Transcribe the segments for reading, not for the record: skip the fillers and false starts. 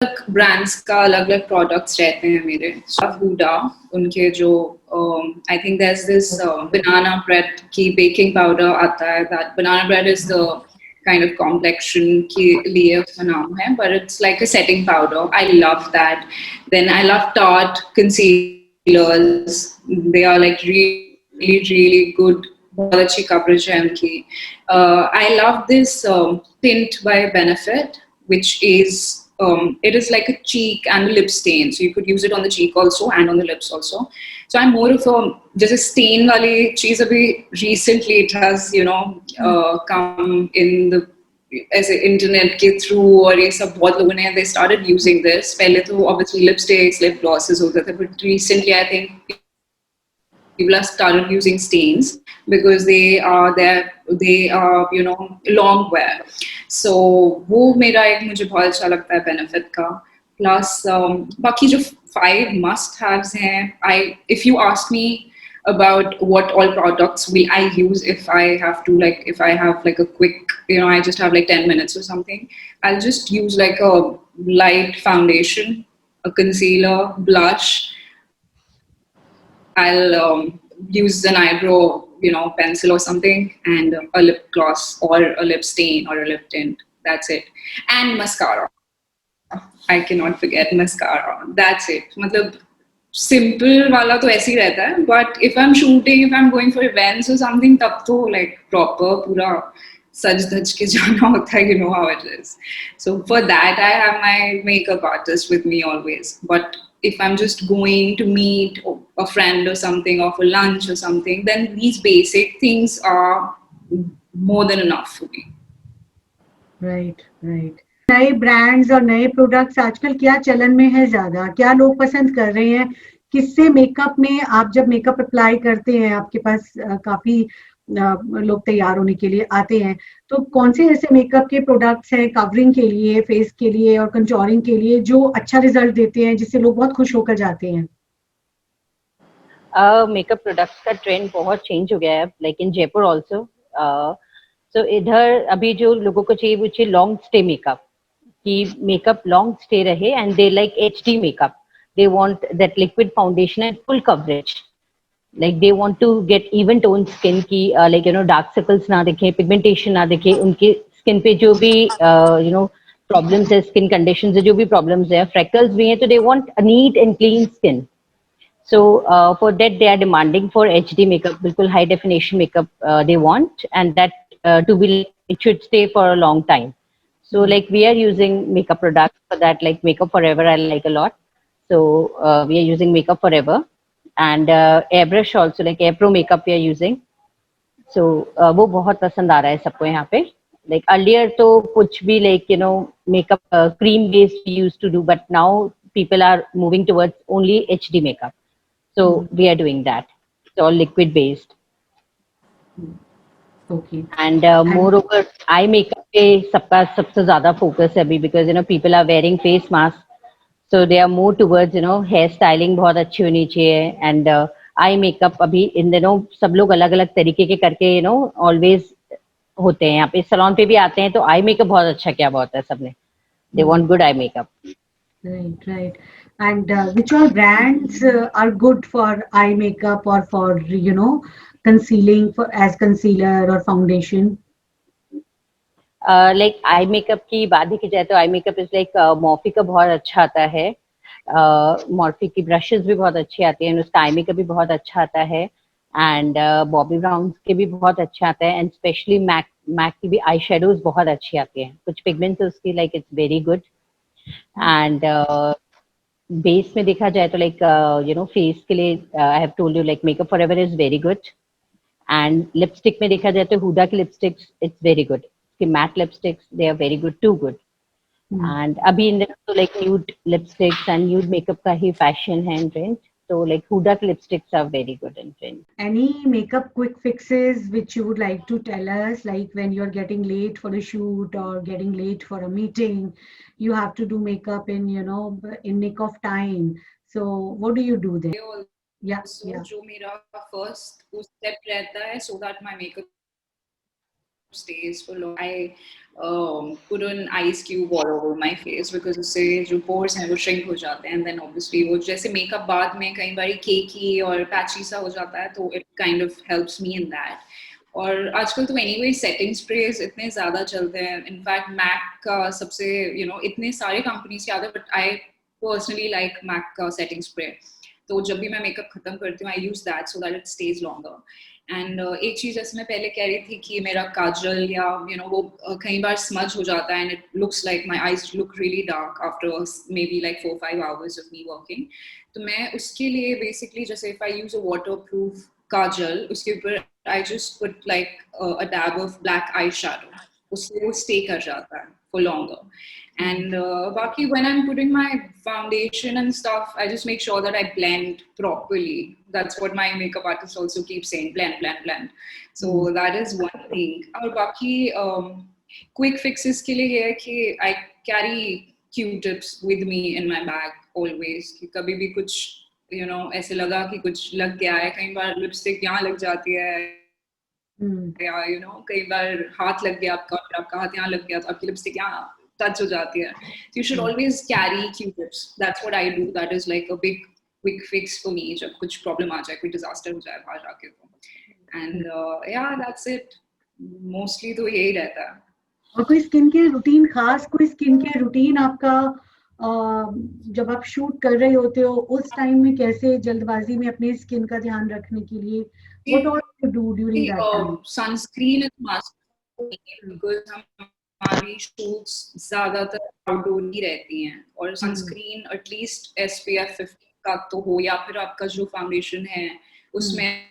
Brands का अलग अलग प्रोडक्ट्स रहते हैं मेरे. हुडा उनके जो I think there is this banana bread की बेकिंग पाउडर आता है. That banana bread is the kind of complexion के लिए उसका नाम है, but it's like a setting powder. I love that. Then I love Tarte concealers. They are like really good. बहुत अच्छी coverage है उनकी. I love this tint by Benefit, which is it is like a cheek and a lip stain, so you could use it on the cheek also and on the lips also. So I'm more of a just a stain wali cheez. Abhi recently it has come in the ऐसे internet के through और ये सब बहुत लोगों ने they started using this. पहले तो obviously lipsticks, lip glosses होते थे, but recently I think people have started using stains because they are long wear. So वो मेरा एक मुझे बहुत अच्छा लगता है Benefit का. Plus बाकी जो 5 must haves हैं, if you ask me about what all products will I use if I have like a quick, I just have like 10 minutes or something, I'll just use like a light foundation, a concealer, blush. I'll use an eyebrow, pencil or something, and a lip gloss or a lip stain or a lip tint. That's it. And mascara. I cannot forget mascara. That's it. मतलब simple वाला तो ऐसे ही रहता है. But if I'm shooting, if I'm going for events or something, तब तो like proper पूरा सज धज के जाना होता है. You know how it is. So for that, I have my makeup artist with me always. But if I'm just going to meet a friend or something, or for lunch or something, then these basic things are more than enough for me. Right right. नए brands और नए products आजकल क्या चलन में है, ज्यादा क्या लोग पसंद कर रहे हैं? किससे मेकअप में आप जब मेकअप अप्लाई करते हैं, आपके पास काफी लोग तैयार होने के लिए आते हैं, तो कौन से ऐसे मेकअप के प्रोडक्ट्स हैं कवरिंग के लिए, फेस के लिए और कंटूरिंग के लिए जो अच्छा रिजल्ट देते हैं, जिससे लोग बहुत खुश होकर जाते हैं? मेकअप प्रोडक्ट्स का ट्रेंड बहुत चेंज हो गया है, like in Jaipur also. So इधर अभी जो लोगों को चाहिए वो चाहिए लॉन्ग स्टे मेकअप, कि मेकअप लॉन्ग स्टे रहे, and they like HD makeup. They want that liquid foundation and full coverage. Like they want to get even tone skin की, लाइक डार्क सर्कल्स ना दिखे, पिगमेंटेशन ना दिखे, उनके skin पे जो भी प्रॉब्लम्स है, स्किन कंडीशन से जो भी प्रॉब्लम्स है, फ्रेकल्स भी हैं, तो they want a neat and clean skin. So for that they are demanding for HD makeup, bilkul high definition makeup they want, and that to be, it should stay for a long time. So like we are using makeup products for that, like Makeup Forever I like a lot. So we are using Makeup Forever, and airbrush also, like Air Pro makeup we are using. So वो बहुत पसंद आ रहा है सबको यहाँ पे. Like earlier तो कुछ भी like makeup cream based we used to do, but now people are moving towards only HD makeup. So we are doing that. It's all liquid based. Okay. And moreover, eye makeup पे सबका सबसे ज़्यादा focus है अभी, because people are wearing face masks, so they are more towards hair styling बहुत अच्छी होनी चाहिए, and eye makeup अभी इन दिनों सब लोग अलग अलग तरीके के करके always होते हैं. यहाँ पे salon पे भी आते हैं तो eye makeup बहुत अच्छा किया बहुत है सबने. They want good eye makeup. Right, right. And which all brands are good for eye makeup or for, concealing, for as concealer or foundation? Like eye makeup की बात देखी जाए तो eye makeup is like Morphy का बहुत अच्छा आता है. मॉर्फी की ब्रशेस भी बहुत अच्छी आती हैं, उसका आई मेकअप भी बहुत अच्छा आता है, एंड बॉबी ब्राउन के भी बहुत अच्छे आते हैं, एंड स्पेशली मैक की भी आई शेडोज बहुत अच्छी आती हैं. कुछ पिगमेंट्स उसकी like it's very good. And base में देखा जाए तो लाइक फेस के लिए I have told you like makeup forever is very good. And lipstick में देखा जाए तो हुडा की लिपस्टिक्स इट्स वेरी गुड. कि matte lipsticks, they are very good, too good. And abhi in there so like nude lipsticks and nude makeup ka hi fashion hai in trend. So like Huda lipsticks are very good in trend. Any makeup quick fixes which you would like to tell us, like when you're getting late for a shoot or getting late for a meeting, you have to do makeup in in nick of time. So what do you do there? Yeah, जो मेरा first step रहता है so that my makeup stays for long. I put an ice cube all over my face because उससे जो pores हैं वो shrink हो जाते हैं, and then obviously वो जैसे makeup बाद में कई बारी cakey और patchy सा हो जाता है, तो it kind of helps me in that. और आजकल तो anyway setting sprays इतने ज़्यादा चलते हैं. In fact, MAC का सबसे इतने सारे companies के आते हैं, but I personally like MAC का setting spray. तो जब भी मैं मेकअप खत्म करती हूँ, I use that so that it stays longer. And एक चीज जैसे मैं पहले कह रही थी कि मेरा काजल या वो कई बार स्मज हो जाता है, and it looks like my eyes look really dark after maybe like 4-5 hours of me working. तो मैं उसके लिए बेसिकली जैसे if I use a waterproof kajal, उसके ऊपर I just put like a dab of black eye shadow, उससे वो stay कर जाता है for longer. And baki, when I'm putting my foundation and stuff, I just make sure that I blend properly. That's what my makeup artist also keeps saying, blend, blend, blend. So that is one thing. और बाकी quick fixes के लिए ये है कि I carry Q-tips with me in my bag always. कि कभी भी कुछ ऐसे लगा कि कुछ लग गया है, कई बार लिपस्टिक यहाँ लग जाती है, या कई बार हाथ लग गया आपका और आपका हाथ यहाँ लग गया तो आपकी लिपस्टिक यहाँ टच हो जाती है. So you should always carry Q-tips. That's what I do. That is like a big quick fix for me जब कुछ प्रॉब्लम आ जाए, कोई डिजास्टर हो जाए बाहर जाके तो. And yeah, that's it. Mostly तो यही रहता है. और कोई स्किन केयर रूटीन, खास कोई स्किन केयर रूटीन आपका जब आप शूट कर रहे होते हो उस टाइम में, कैसे जल्दबाजी में अपने स्किन का ध्यान रखने के लिए what all you do during that time? Sunscreen is must because हमारी shoots ज्यादातर आउटडोर ही रहती हैं, और सनस्क्रीन एटलीस्ट SPF 50 का तो हो, या फिर आपका जो फाउंडेशन है उसमें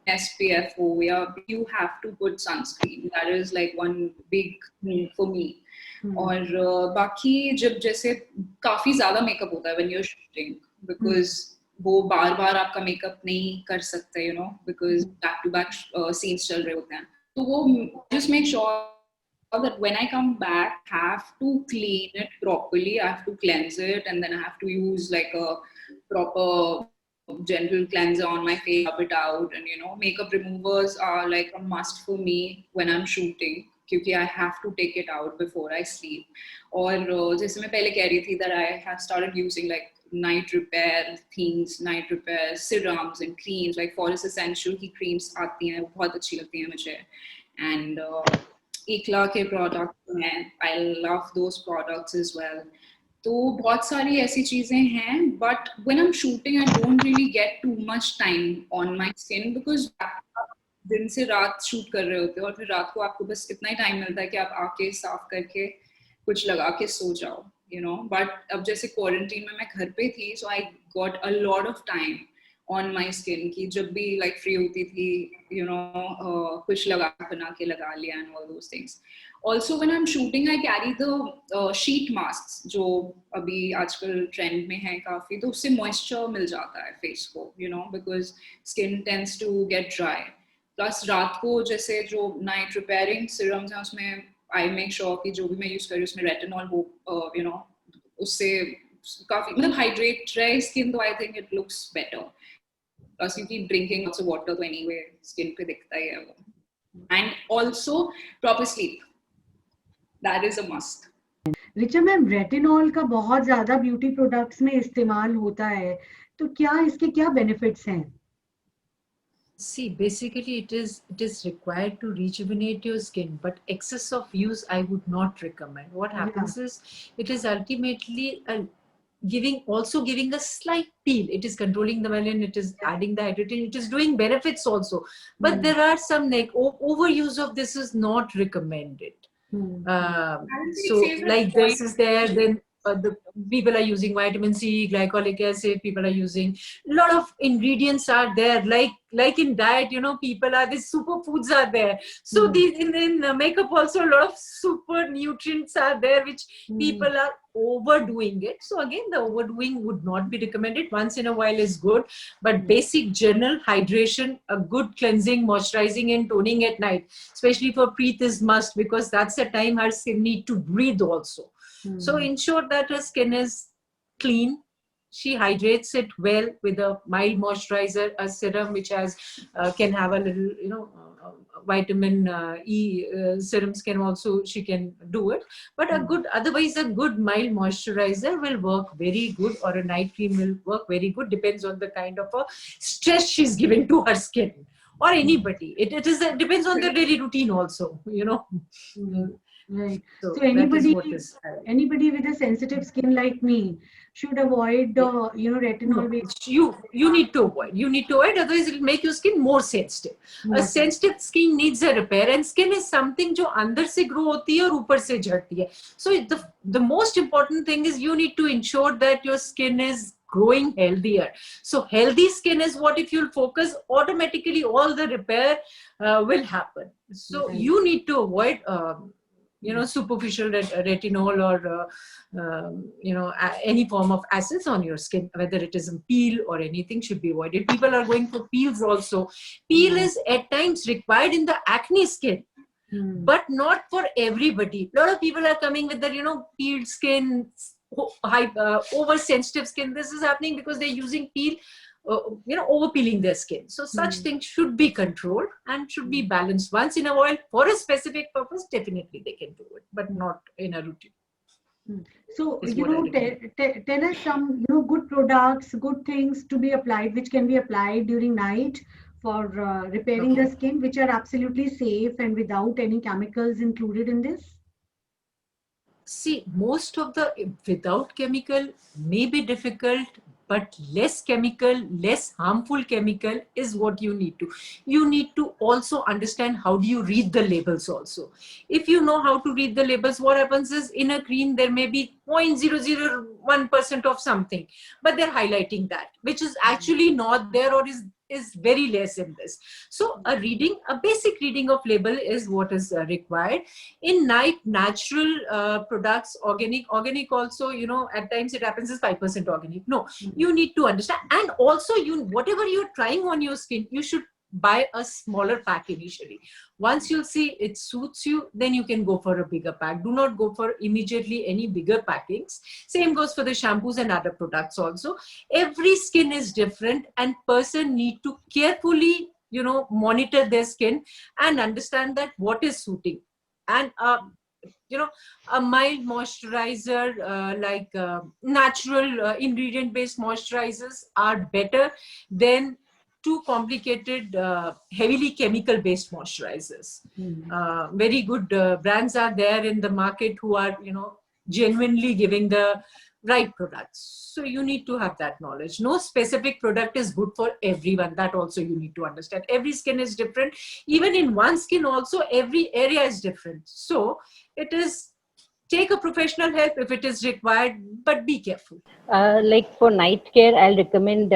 SPF हो, या you have to put sunscreen. That is like one big thing for me. और बाकी जब जैसे काफी ज्यादा मेकअप होता है when you're shooting, because वो बार बार आपका मेकअप नहीं कर सकते because back to back scenes चल रहे होते हैं, तो वो just make sure that when I come back, I have to clean it properly. I have to cleanse it, and then I have to use like a proper gentle cleanser on my face, rub it out, and makeup removers are like a must for me when I'm shooting, क्योंकि I have to take it out before I sleep. और जैसे मैं पहले कह रही थी that I have started using like night repair things, night repair serums and creams, like Forest Essential की creams आती हैं, वो बहुत अच्छी लगती हैं मुझे. And Ikla के products हैं, I love those products as well. तो बहुत सारी ऐसी चीजें हैं, but when I'm shooting I don't really get too much time on my skin because दिन से रात शूट कर रहे होते हो, और फिर रात को आपको बस इतना ही टाइम मिलता है कि आप आके साफ करके कुछ लगा के सो जाओ, बट अब जैसे क्वारंटीन में मैं घर पे थी, so I got a lot of time on my skin की जब भी लाइक फ्री होती थी, कुछ बना के लगा लिया and all those things. Also when I am shooting I carry the sheet mask जो अभी आजकल ट्रेंड में है काफी, तो उससे मॉइस्चर मिल जाता है फेस को, because skin tends to get dry. Plus रात को जैसे जो नाइट रिपेयरिंग सीरम्स हैं उसमें आई मेक श्योर कि जो भी मैं यूज कर रही हूँ उसमें रेटिनॉल हो, उससे काफी मतलब हाइड्रेट रहे स्किन, तो I think it looks better. Plus you keep drinking lots of water, तो एनीवे स्किन पे दिखता ही है वो. And also proper sleep, that is a must. Richa ma'am, retinol का बहुत ज्यादा ब्यूटी प्रोडक्ट्स में इस्तेमाल होता है, तो क्या इसके क्या बेनिफिट्स हैं? See, basically it is required to rejuvenate your skin, but excess of use I would not recommend. What happens is it is ultimately giving a slight peel. It is controlling the melanin, it is adding the hydration, it is doing benefits also, but there are some overuse of this is not recommended. So like this is there, then the people are using vitamin C, glycolic acid, people are using a lot of ingredients are there, like in diet, people are, these superfoods are there. So these in makeup also a lot of super nutrients are there which people are overdoing it. So again, the overdoing would not be recommended. Once in a while is good, but basic general hydration, a good cleansing, moisturizing and toning at night, especially for Preet, is must, because that's the time her skin need to breathe also. So ensure that her skin is clean. She hydrates it well with a mild moisturizer, a serum which has can have a little vitamin E serums can also, she can do it. But otherwise a good mild moisturizer will work very good, or a night cream will work very good. Depends on the kind of a stress she's giving to her skin, or anybody. It depends on the daily routine also, you know. Right. So So that is what is. anybody with a sensitive skin like me should avoid the, retinol based. You need to avoid. You need to avoid, otherwise it will make your skin more sensitive. A sensitive skin needs a repair, and skin is something जो अंदर से grow होती है और ऊपर से झड़ती है. So the most important thing is you need to ensure that your skin is growing healthier. So healthy skin is what, if you'll focus, automatically all the repair will happen. So you need to avoid superficial retinol or any form of acids on your skin, whether it is in peel or anything, should be avoided. People are going for peels also. Peel is at times required in the acne skin, but not for everybody. A lot of people are coming with the peeled skin, oversensitive skin. This is happening because they're using peel, over peeling their skin. So such things should be controlled and should be balanced. Once in a while, for a specific purpose, definitely they can do it, but not in a routine. So, tell us some, good products, good things to be applied, which can be applied during night for repairing the skin, which are absolutely safe and without any chemicals included in this. See, most of the without chemical may be difficult, but less chemical, less harmful chemical is what you need to. You need to also understand how do you read the labels also. If you know how to read the labels, what happens is in a cream there may be 0.001% of something, but they're highlighting that, which is actually not there, or is very less in this. So a basic reading of label is what is required. In night, natural products, organic also, at times it happens is 5% organic. No, you need to understand. And also whatever you're trying on your skin, you should buy a smaller pack initially. Once you'll see it suits you, then you can go for a bigger pack. Do not go for immediately any bigger packings. Same goes for the shampoos and other products also. Every skin is different, and person need to carefully monitor their skin and understand that what is suiting. And a mild moisturizer, like natural ingredient based moisturizers are better than too complicated, heavily chemical based moisturizers. Very good brands are there in the market who are genuinely giving the right products. So you need to have that knowledge. No specific product is good for everyone. That also you need to understand. Every skin is different. Even in one skin also, every area is different. So it is, take a professional help if it is required, but be careful. Like for night care, I'll recommend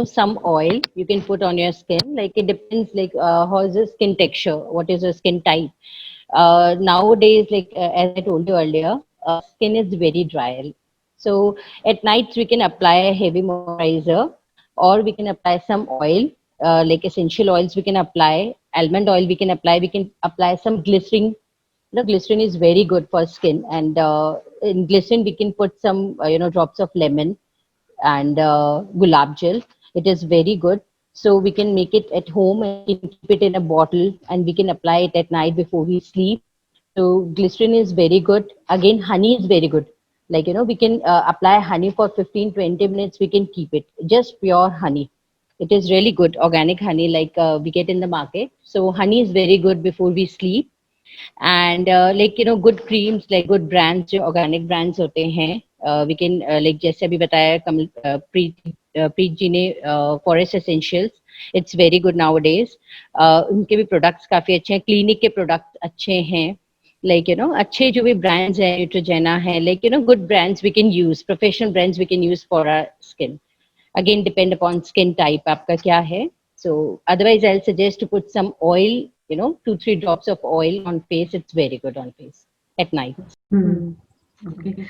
some oil you can put on your skin. Like it depends, like how is the skin texture, what is your skin type. Nowadays, like as I told you earlier, skin is very dry. So at nights we can apply a heavy moisturizer, or we can apply some oil, like essential oils we can apply, almond oil we can apply. We can apply some glycerin. Glycerin is very good for skin, and in glycerin we can put some drops of lemon and gulab gel. It is very good. So we can make it at home and we can keep it in a bottle, and we can apply it at night before we sleep. So glycerin is very good. Again, honey is very good. Like, we can apply honey for 15-20 minutes. We can keep it just pure honey. It is really good. Organic honey, like we get in the market. So honey is very good before we sleep. And good creams, like good brands, जो organic brands होते हैं, we can like जैसे अभी बताया प्रीत जी ने Forest Essentials, it's very good nowadays. उनके भी products काफी अच्छे हैं. Clinique के products अच्छे हैं. Like अच्छे जो भी brands हैं, Neutrogena है, like good brands we can use, professional brands we can use for our skin. Again, depend upon skin type, आपका क्या है. So otherwise I'll suggest to put some oil, 2-3 drops of oil on face. It's very good on face at night. Okay.